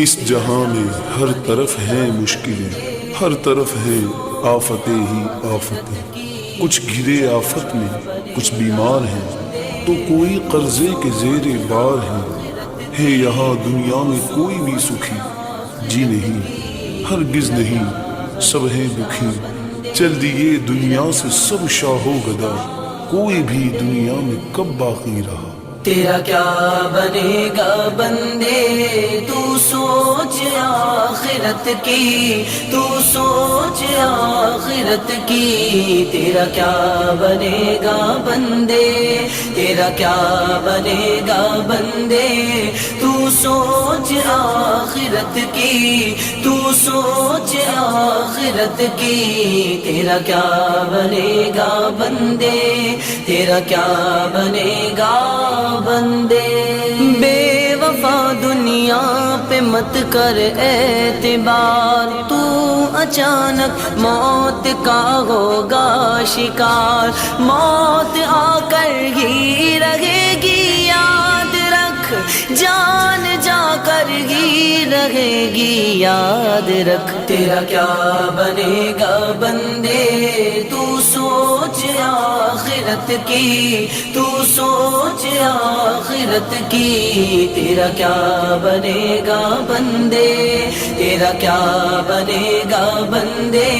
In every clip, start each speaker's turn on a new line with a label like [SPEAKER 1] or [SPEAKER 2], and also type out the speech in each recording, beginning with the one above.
[SPEAKER 1] اس جہاں میں ہر طرف ہیں مشکلیں، ہر طرف ہیں آفتیں ہی آفتیں، کچھ گھرے آفت میں، کچھ بیمار ہیں تو کوئی قرضے کے زیر بار ہے یہاں دنیا میں کوئی بھی سکھی جی نہیں، ہرگز نہیں، سب ہیں دکھی، چل دیے دنیا سے سب شاہ و گدا، کوئی بھی دنیا میں کب باقی رہا۔
[SPEAKER 2] تیرا کیا بنے گا بندے، تو سوچ آخرت کی، تو سوچ آخرت کی۔ تیرا کیا بنے گا بندے، تیرا کیا بنے گا بندے، تو سوچ آخرت کی، تو سوچ آخرت کی۔ تیرا کیا بنے گا بندے، تیرا کیا بنے گا بندے۔ بے وفا دنیا پہ مت کر اعتبار، تو اچانک موت کا ہوگا شکار، موت آ کر ہی رہے گی، یاد رکھ، جان جا کر ہی رہے گی، یاد رکھ۔ تیرا کیا بنے گا بندے، تو سوچ آخرت کی، تو سوچ آخرت کی۔ تیرا کیا بنے گا بندے، تیرا کیا بنے گا بندے،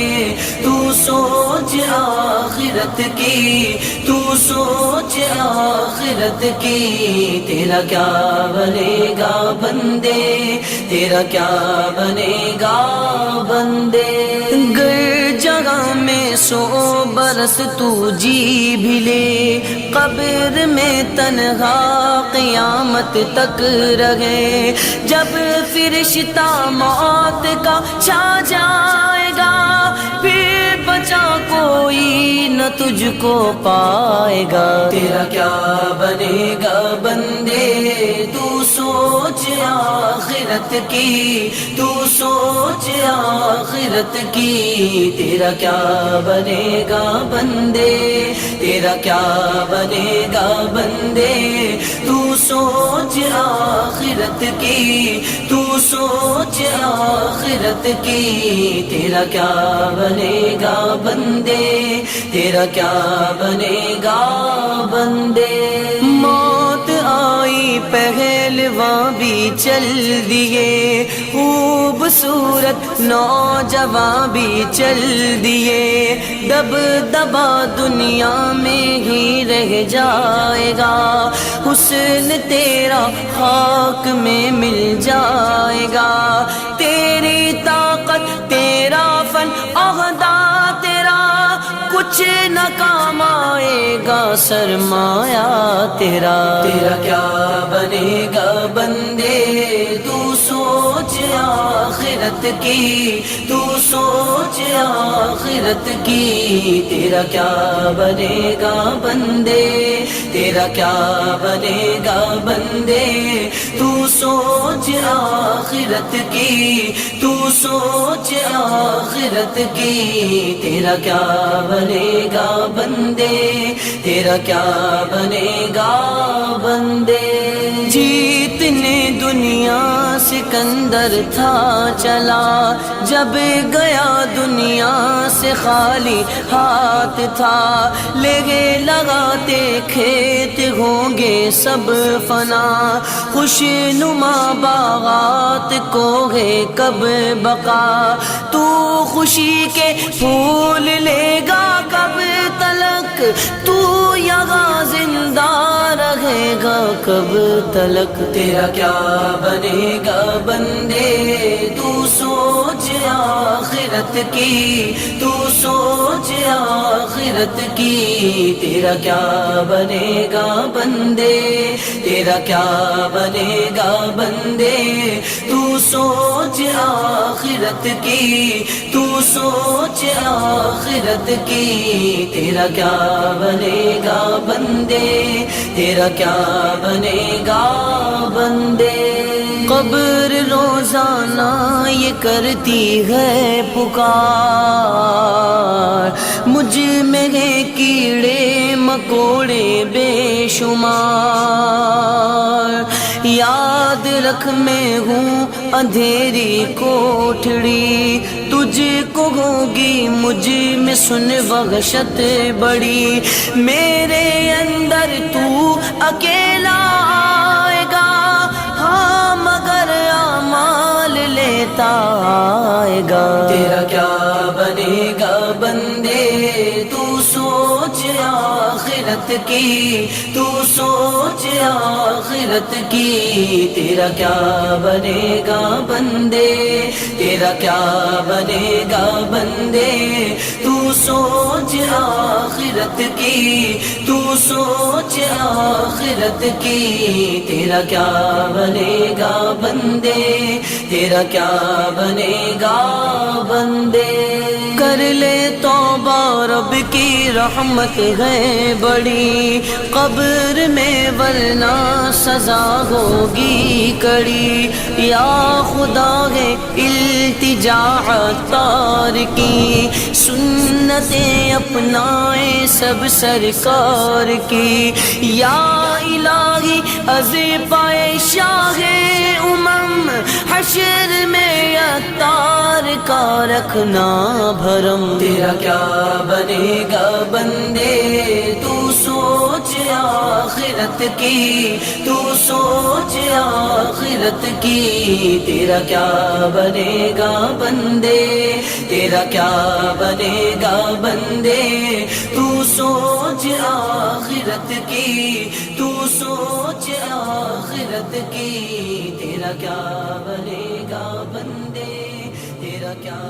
[SPEAKER 2] تو سوچ آخرت کی، تو سوچ آخرت کی۔ تیرا کیا بنے گا بندے، تیرا کیا بنے گا بندے۔ گر جگہ میں 100 برس تو جی بھی لے، قبر میں تنہا قیامت تک رہے، جب فرشتہ موت کا چھا جائے گا، پھر بچا کوئی نہ تجھ کو پائے گا۔ تیرا کیا بنے گا بندے، تو سوچ آخرت کی، تو سوچ آخرت کی۔ تیرا کیا بنے گا بندے، تیرا کیا بنے گا بندے، تو سوچ آخرت کی، تو سوچ آخرت کی۔ تیرا کیا بنے گا بندے، تیرا کیا بنے گا بندے۔ موت آئی پہلواں بھی چل دیے، خوبصورت نوجوان بھی چل دیے، دب دبا دنیا میں ہی رہ جائے گا، حسن تیرا خاک میں مل جائے گا، تیری طاقت تیرا فن عہدہ تیرا کچھ نہ کام آئے گا، سرمایہ تیرا۔ تیرا کیا بنے گا بندے، تو سوچ آخرت کی، تو سوچ آخرت کی۔ تیرا کیا بنے گا بندے، تیرا کیا بنے گا بندے، تو سوچ آخرت کی، تو سوچ آخرت کی۔ تیرا کیا بنے گا بندے، تیرا کیا بنے گا بندے۔ جیتنے دنیا سکندر تھا چلا، جب گیا دنیا سے خالی ہاتھ تھا، لگے لگاتے کھیت ہوں گے سب فنا، خوش نما باغات کو ہے کب بقا، تو خوشی کے پھول لے گا کب تلک، تو یہاں زندہ رہے گا کب تلک۔ تیرا کیا بنے گا بندے، تو سوچ آخرت کی، تو سوچ آخرت کی۔ تیرا کیا بنے گا بندے، تیرا کیا بنے گا بندے، تو سوچ آخرت کی، تو سوچ آخرت کی۔ تیرا کیا بنے گا بندے، تیرا کیا بنے گا بندے۔ قبر روزانہ یہ کرتی ہے پکار، مجھ میں ہے کیڑے مکوڑے بے شمار، یاد رکھ میں ہوں اندھیری کوٹھڑی، تجھ کو ہوگی مجھ میں سن وحشت بڑی، میرے اندر تو اکیلا آئے گا، ہاں مگر اعمال لیتا آئے گا، تیرا کیا بنے گا بندے تو سوچ آخرت کی، تو سوچ آخرت کی، تیرا کیا بنے گا بندے، تیرا کیا بنے گا بندے، تو سوچ آخرت کی، تو سوچ آخرت کی، تیرا کیا بنے گا بندے، تیرا کیا بنے گا بندے، کر لے توبہ رب کی رحمت ہے بڑی، قبر میں ورنہ سزا ہوگی کڑی، یا خدا ہے التجا عطار کی، سنتیں اپنائیں سب سرکار کی، یا الہی از پائے شاہ امم، حشر میں عطار کا رکھنا بھرم، تیرا کیا بنے گا بندے تو سوچ آخرت کی، تو سوچ آخرت کی، تیرا کیا بنے گا بندے، تیرا کیا بنے گا بندے، تو سوچ آخرت کی، تو سوچ آخرت کی، تیرا کیا بنے گا بندے، تیرا کیا